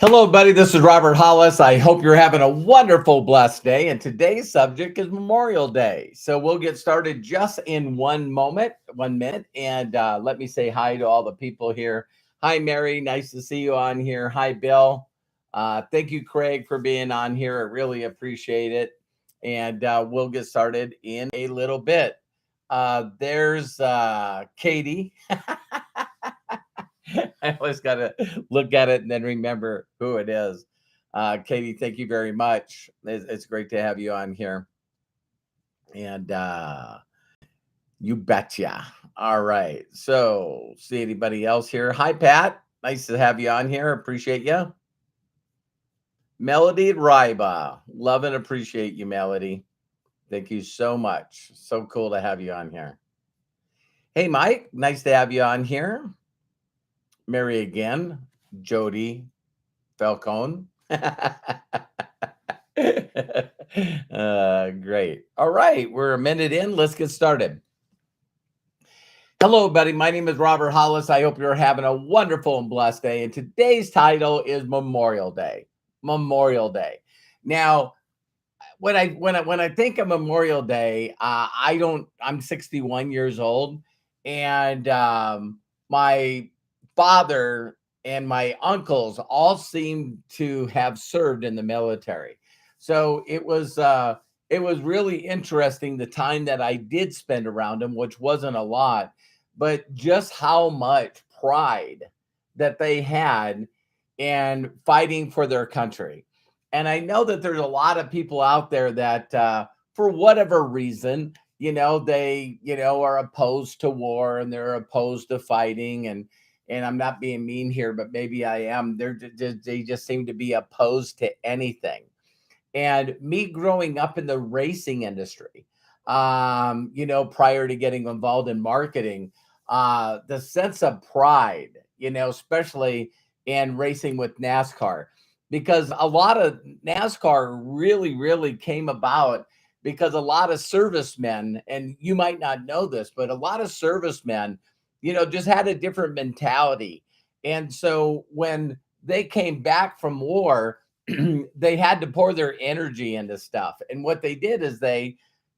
Hello, buddy. This is Robert Hollis. I hope you're having a wonderful, blessed day. And today's subject is Memorial Day. So we'll get started just in one moment, 1 minute. And let me say hi to all the people here. Hi, Mary. Nice to see you on here. Hi, Bill. Thank you, Craig, for being on here. I really appreciate it. And we'll get started in a little bit. There's Katie. I always got to look at it and then remember who it is. Katie, thank you very much. It's great to have you on here. And you betcha. All right. So, see anybody else here? Hi, Pat. Nice to have you on here. Appreciate you. Melody Ryba. Love and appreciate you, Melody. Thank you so much. So cool to have you on here. Hey, Mike. Nice to have you on here. Mary again. Jody Falcone. Great. All right. We're a minute in. Let's get started. Hello, buddy. My name is Robert Hollis. I hope you're having a wonderful and blessed day. And today's title is Memorial Day. Memorial Day. Now, when I think of Memorial Day, I'm 61 years old, and my father and my uncles all seem to have served in the military. So it was really interesting the time that I did spend around them, which wasn't a lot, but just how much pride that they had in fighting for their country. And I know that there's a lot of people out there that, for whatever reason, they, are opposed to war and they're opposed to fighting. And I'm not being mean here, but maybe I am. They just seem to be opposed to anything. And me growing up in the racing industry, prior to getting involved in marketing, the sense of pride, especially in racing with NASCAR, because a lot of NASCAR really, really came about because a lot of servicemen, and you might not know this, but a lot of servicemen, just had a different mentality. And so when they came back from war, they had to pour their energy into stuff. And what they did is they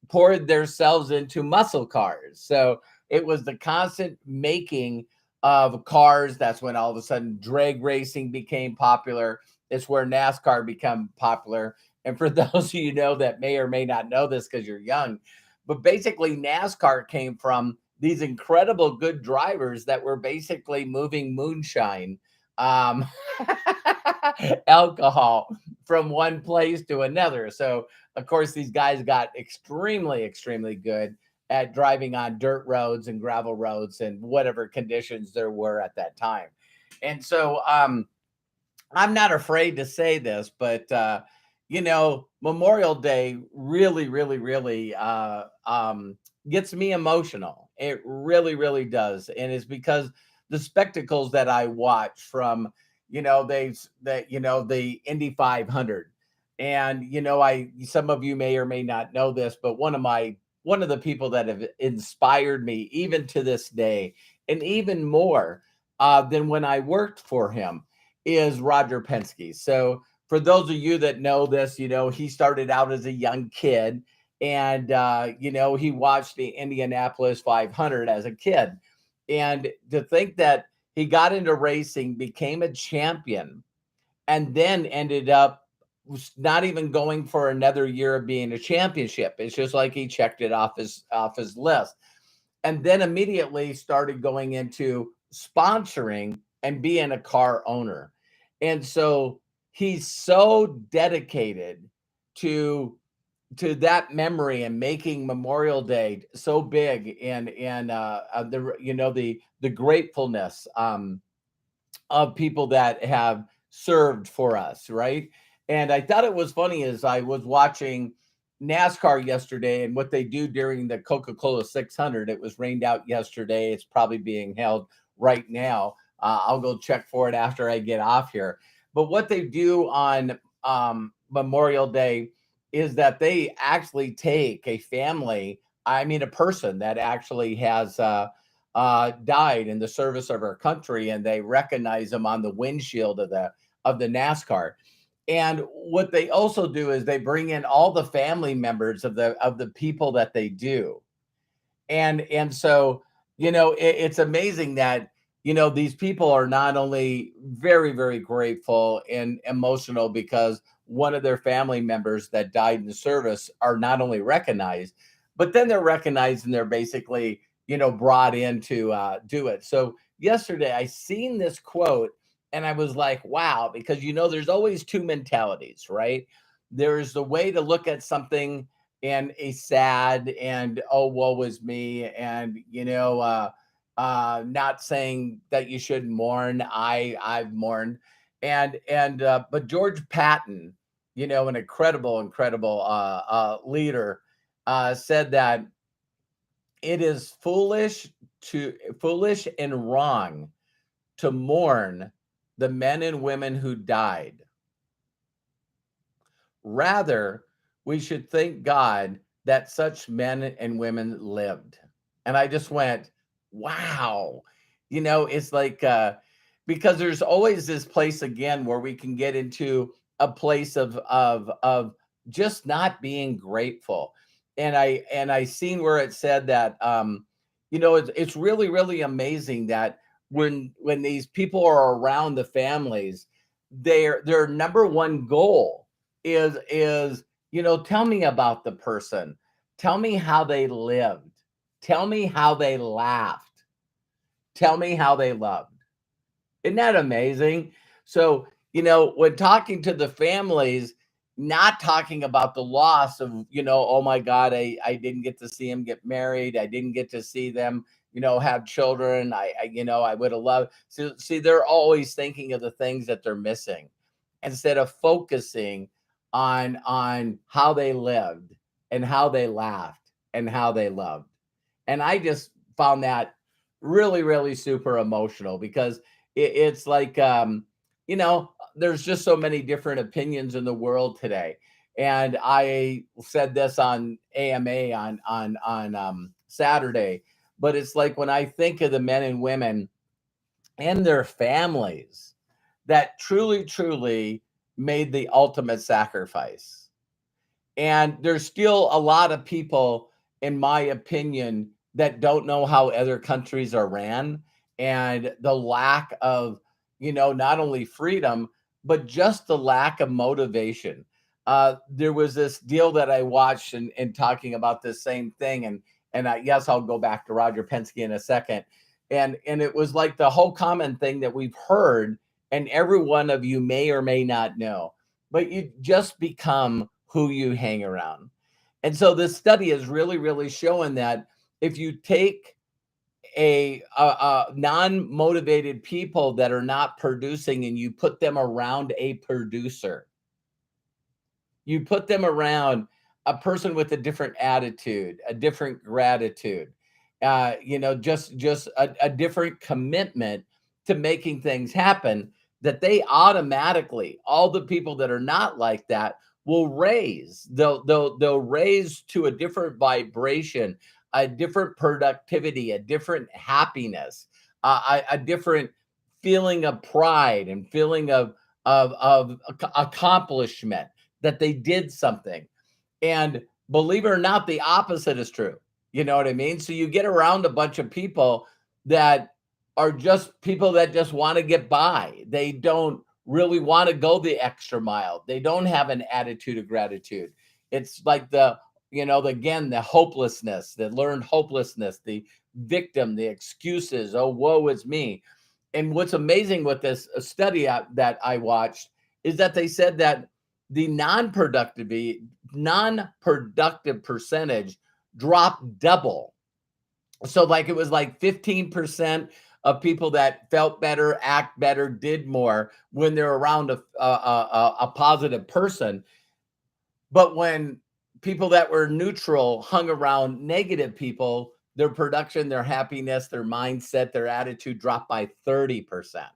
poured themselves into muscle cars. So it was the constant making of cars. That's when all of a sudden drag racing became popular. It's where NASCAR became popular. And for those of you that may or may not know this because you're young, but basically NASCAR came from these incredible good drivers that were basically moving moonshine, um, alcohol from one place to another. So, of course, these guys got extremely, extremely good at driving on dirt roads and gravel roads and whatever conditions there were at that time. And so, I'm not afraid to say this, but Memorial Day really, really, really gets me emotional. It really, really does, and it's because the spectacles that I watch from the Indy 500, and I some of you may or may not know this, but one of the people that have inspired me even to this day, and even more than when I worked for him, is Roger Penske. So for those of you that know this, he started out as a young kid, and he watched the Indianapolis 500 as a kid. And to think that he got into racing, became a champion, and then ended up not even going for another year of being a championship. It's just like he checked it off his list, and then immediately started going into sponsoring and being a car owner. And so he's so dedicated to that memory and making Memorial Day so big, and the gratefulness of people that have served for us, right? And I thought it was funny as I was watching NASCAR yesterday and what they do during the Coca-Cola 600. It was rained out yesterday. It's probably being held right now. I'll go check for it after I get off here. But what they do on Memorial Day is that they actually take a family, I mean, a person that actually has died in the service of our country, and they recognize them on the windshield of of the NASCAR. And what they also do is they bring in all the family members of the people that they do. And so, it's amazing that, these people are not only very, very grateful and emotional because one of their family members that died in the service are not only recognized, but then they're recognized and they're basically, brought in to do it. So yesterday I seen this quote and I was like, wow, because there's always two mentalities, right? There's the way to look at something and a sad and, oh, woe is me, and not saying that you should mourn. I've mourned, and but George Patton, an incredible leader, said that it is foolish and wrong to mourn the men and women who died. Rather, we should thank God that such men and women lived. And I just went, wow. It's like, because there's always this place again where we can get into a place of just not being grateful. And I seen where it said that, it's really, really amazing that when these people are around the families, their number one goal is tell me about the person, tell me how they lived, tell me how they laughed, tell me how they loved. Isn't that amazing? So, when talking to the families, not talking about the loss of, oh my God, I didn't get to see them get married, I didn't get to see them, have children, I would have loved. So see, they're always thinking of the things that they're missing instead of focusing on how they lived and how they laughed and how they loved. And I just found that really, really super emotional because it's like, there's just so many different opinions in the world today. And I said this on AMA on Saturday, but it's like when I think of the men and women and their families that truly, truly made the ultimate sacrifice. And there's still a lot of people, in my opinion, that don't know how other countries are ran and the lack of, not only freedom, but just the lack of motivation. There was this deal that I watched and talking about this same thing. And yes, I'll go back to Roger Penske in a second. And it was like the whole common thing that we've heard, and every one of you may or may not know, but you just become who you hang around. And so this study is really, really showing that if you take a non-motivated people that are not producing and you put them around a producer, you put them around a person with a different attitude, a different gratitude, just a different commitment to making things happen, that they automatically, all the people that are not like that will raise. They'll raise to a different vibration, a different productivity, a different happiness, a different feeling of pride and feeling of accomplishment, that they did something. And believe it or not, the opposite is true. You know what I mean? So you get around a bunch of people that are just people that just want to get by. They don't really want to go the extra mile. They don't have an attitude of gratitude. It's like again, the hopelessness, the learned hopelessness, the victim, the excuses. Oh, woe is me. And what's amazing with this study that I watched is that they said that the non-productive percentage dropped double. So like it was like 15% of people that felt better, act better, did more when they're around a positive person. But when people that were neutral hung around negative people, their production, their happiness, their mindset, their attitude dropped by 30%.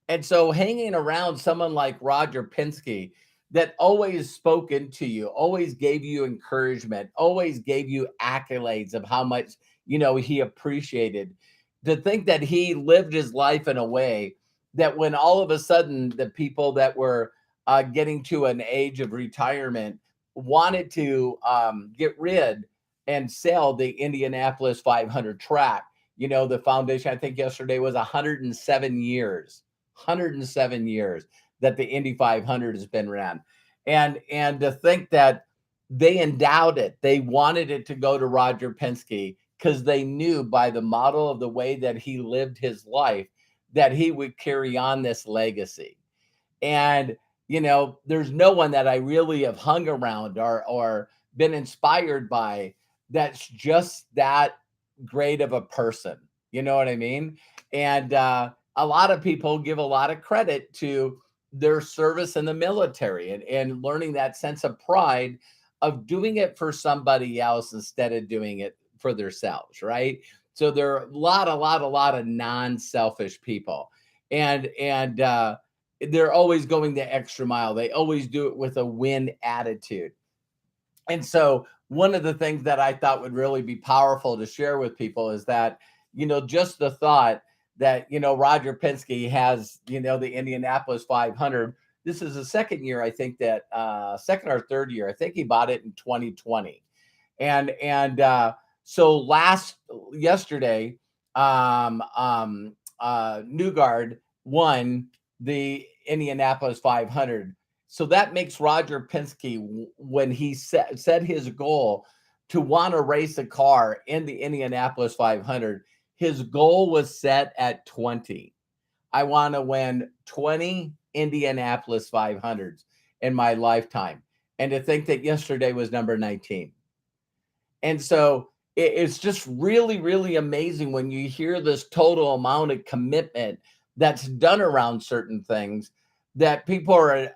And so hanging around someone like Roger Penske that always spoke into you, always gave you encouragement, always gave you accolades of how much, he appreciated, to think that he lived his life in a way that when all of a sudden the people that were getting to an age of retirement wanted to get rid and sell the Indianapolis 500 track. The foundation, I think yesterday was 107 years, 107 years that the Indy 500 has been ran. And to think that they endowed it, they wanted it to go to Roger Penske because they knew by the model of the way that he lived his life that he would carry on this legacy. And there's no one that I really have hung around or been inspired by that's just that great of a person. You know what I mean? And a lot of people give a lot of credit to their service in the military and learning that sense of pride of doing it for somebody else instead of doing it for themselves, right? So there are a lot of non-selfish people. And they're always going the extra mile. They always do it with a win attitude. And so one of the things that I thought would really be powerful to share with people is that, just the thought that, Roger Penske has, the Indianapolis 500. This is the second year, I think that second or third year, I think he bought it in 2020. And so yesterday, Newgard won the Indianapolis 500. So that makes Roger Penske, when he set his goal to want to race a car in the Indianapolis 500, his goal was set at 20. I want to win 20 Indianapolis 500s in my lifetime. And to think that yesterday was number 19. And so it's just really, really amazing when you hear this total amount of commitment that's done around certain things, that people are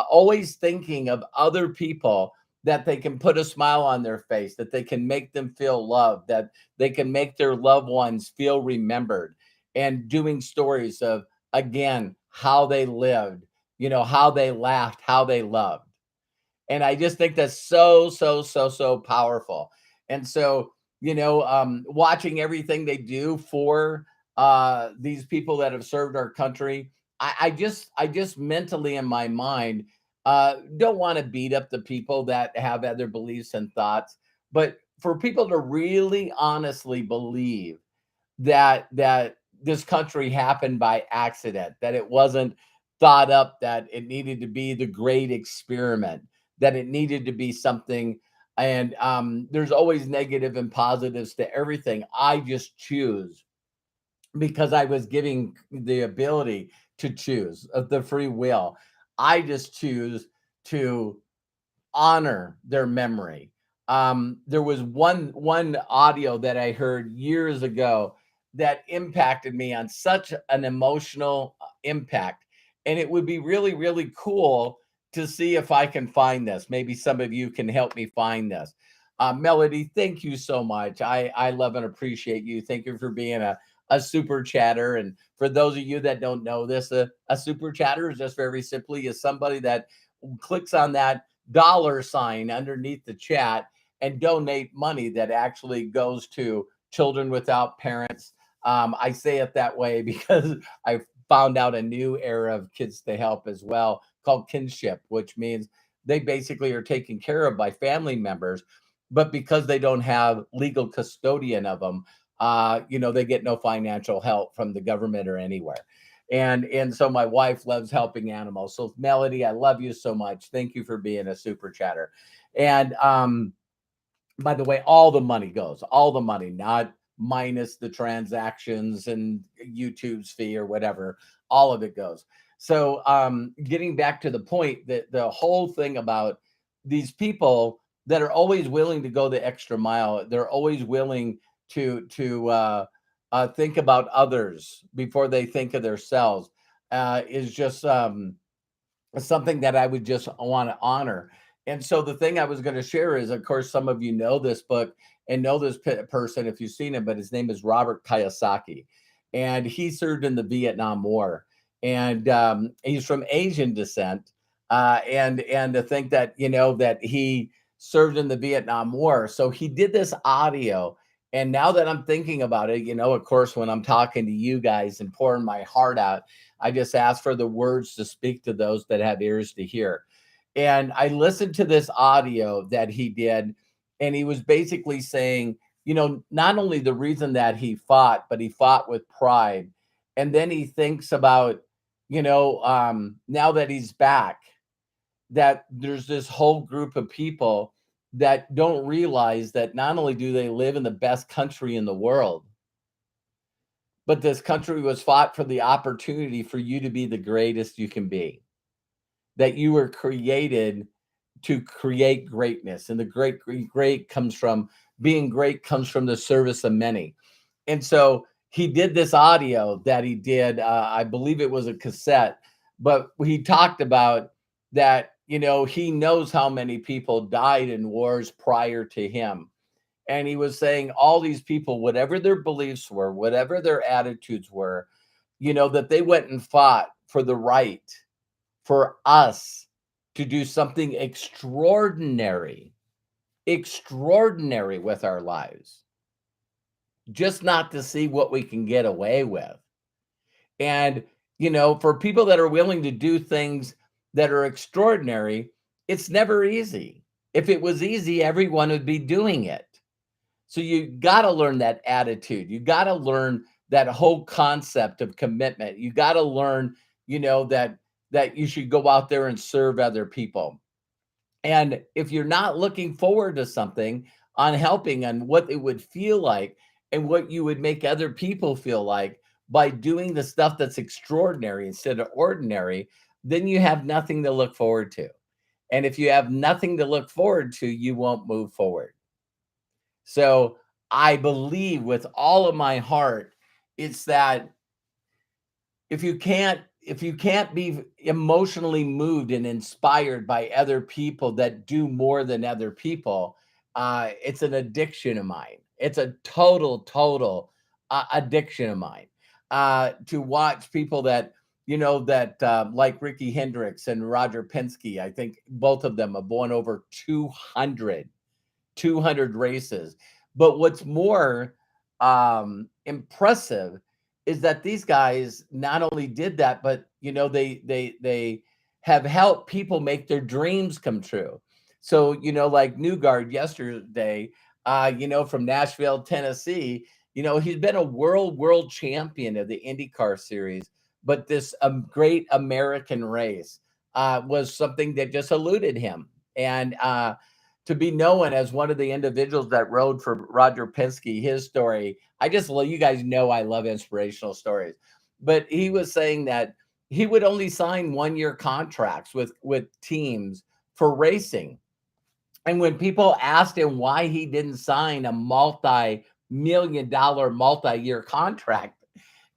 always thinking of other people, that they can put a smile on their face, that they can make them feel loved, that they can make their loved ones feel remembered, and doing stories of, again, how they lived, how they laughed, how they loved. And I just think that's so, so, so, so powerful. And so, watching everything they do for these people that have served our country, I just mentally in my mind don't want to beat up the people that have other beliefs and thoughts, but for people to really honestly believe that this country happened by accident, that it wasn't thought up, that it needed to be the great experiment, that it needed to be something. And there's always negative and positives to everything. I just choose, because I was giving the ability to choose, of the free will. I just choose to honor their memory. There was one audio that I heard years ago that impacted me on such an emotional impact, and it would be really, really cool to see if I can find this. Maybe some of you can help me find this. Melody, thank you so much. I love and appreciate you. Thank you for being a super chatter. And for those of you that don't know this, a super chatter is just very simply is somebody that clicks on that dollar sign underneath the chat and donate money that actually goes to children without parents. I say it that way because I found out a new era of kids to help as well, called kinship, which means they basically are taken care of by family members, but because they don't have legal custodian of them, they get no financial help from the government or anywhere. And so my wife loves helping animals. So Melody, I love you so much. Thank you for being a super chatter. And by the way, all the money, not minus the transactions and YouTube's fee or whatever, all of it goes. So getting back to the point, that the whole thing about these people that are always willing to go the extra mile, they're always willing to think about others before they think of themselves, is just something that I would just want to honor. And so the thing I was going to share is, of course, some of you know this book and know this person if you've seen him, but his name is Robert Kiyosaki, and he served in the Vietnam War, and he's from Asian descent, and to think that that he served in the Vietnam War, so he did this audio. And now that I'm thinking about it, of course, when I'm talking to you guys and pouring my heart out, I just ask for the words to speak to those that have ears to hear. And I listened to this audio that he did, and he was basically saying, not only the reason that he fought, but he fought with pride. And then he thinks about, now that he's back, that there's this whole group of people that don't realize that not only do they live in the best country in the world, but this country was fought for the opportunity for you to be the greatest you can be. That you were created to create greatness, and the great comes from being great, comes from the service of many. And so he did this audio that he did, I believe it was a cassette, but he talked about that, he knows how many people died in wars prior to him. And he was saying all these people, whatever their beliefs were, whatever their attitudes were, that they went and fought for the right for us to do something extraordinary with our lives, just not to see what we can get away with. And, for people that are willing to do things that are extraordinary, it's never easy. If it was easy, everyone would be doing it. So you got to learn that attitude. You got to learn that whole concept of commitment. You got to learn, that you should go out there and serve other people. And if you're not looking forward to something on helping and what it would feel like and what you would make other people feel like by doing the stuff that's extraordinary instead of ordinary, then you have nothing to look forward to. And if you have nothing to look forward to, you won't move forward. So I believe with all of my heart, it's that if you can't be emotionally moved and inspired by other people that do more than other people, it's an addiction of mine. It's a total addiction of mine, to watch people that like Ricky Hendricks and Roger Penske. I think both of them have won over 200 races. But what's more impressive is that these guys not only did that, but they have helped people make their dreams come true. So like Newgard yesterday, from Nashville, Tennessee, he's been a world champion of the IndyCar series, but this great American race was something that just eluded him. And to be known as one of the individuals that rode for Roger Penske, his story, you guys know I love inspirational stories. But he was saying that he would only sign 1-year contracts with teams for racing. And when people asked him why he didn't sign a multi-million-dollar, multi-year contract,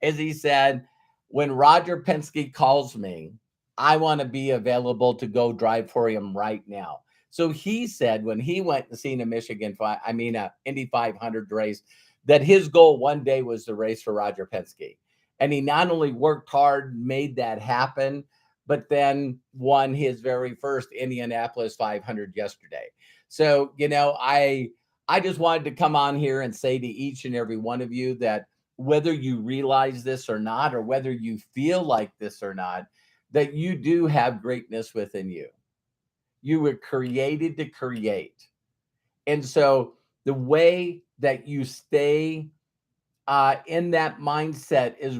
as he said, when Roger Penske calls me, I want to be available to go drive for him right now. So he said when he went to see Indy 500 race, that his goal one day was to race for Roger Penske. And he not only worked hard, made that happen, but then won his very first Indianapolis 500 yesterday. So, I just wanted to come on here and say to each and every one of you that whether you realize this or not, or whether you feel like this or not, that you do have greatness within you. You were created to create. And so the way that you stay in that mindset is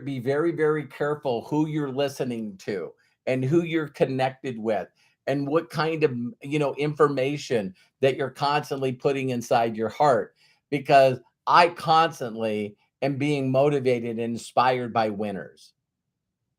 be very, very careful who you're listening to and who you're connected with and what kind of, information that you're constantly putting inside your heart. Because I constantly am being motivated and inspired by winners.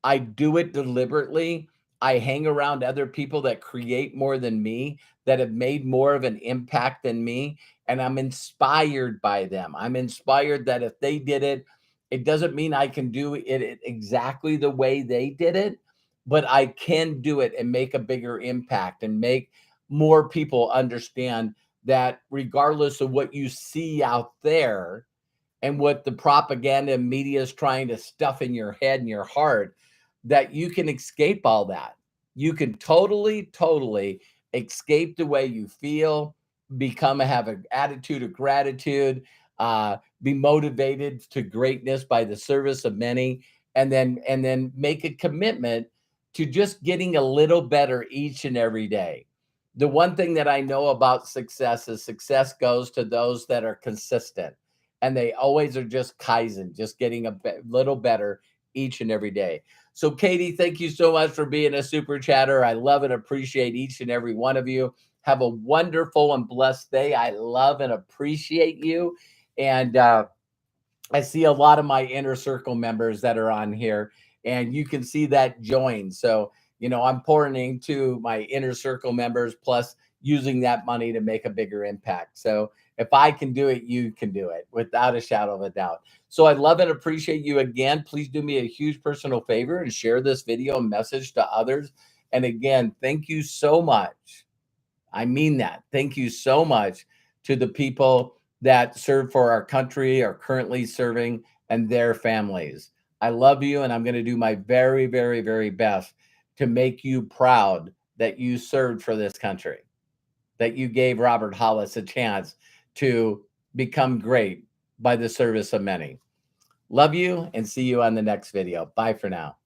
I do it deliberately. I hang around other people that create more than me, that have made more of an impact than me, and I'm inspired by them. I'm inspired that if they did it, it doesn't mean I can do it exactly the way they did it, but I can do it and make a bigger impact and make more people understand that regardless of what you see out there and what the propaganda media is trying to stuff in your head and your heart, that you can escape all that. You can totally escape the way you feel, have an attitude of gratitude, be motivated to greatness by the service of many, and then make a commitment to just getting a little better each and every day. The one thing that I know about success is success goes to those that are consistent, and they always are just kaizen, just getting a little better each and every day. So, Katie, thank you so much for being a super chatter. I love and appreciate each and every one of you. Have a wonderful and blessed day. I love and appreciate you. And I see a lot of my inner circle members that are on here, and you can see that join. So, I'm pouring into my inner circle members, plus using that money to make a bigger impact. So, if I can do it, you can do it without a shadow of a doubt. So, I love and appreciate you again. Please do me a huge personal favor and share this video and message to others. And again, thank you so much. I mean that. Thank you so much to the people that serve for our country, are currently serving, and their families. I love you, and I'm going to do my very, very, very best to make you proud that you served for this country, that you gave Robert Hollis a chance to become great by the service of many. Love you, and see you on the next video. Bye for now.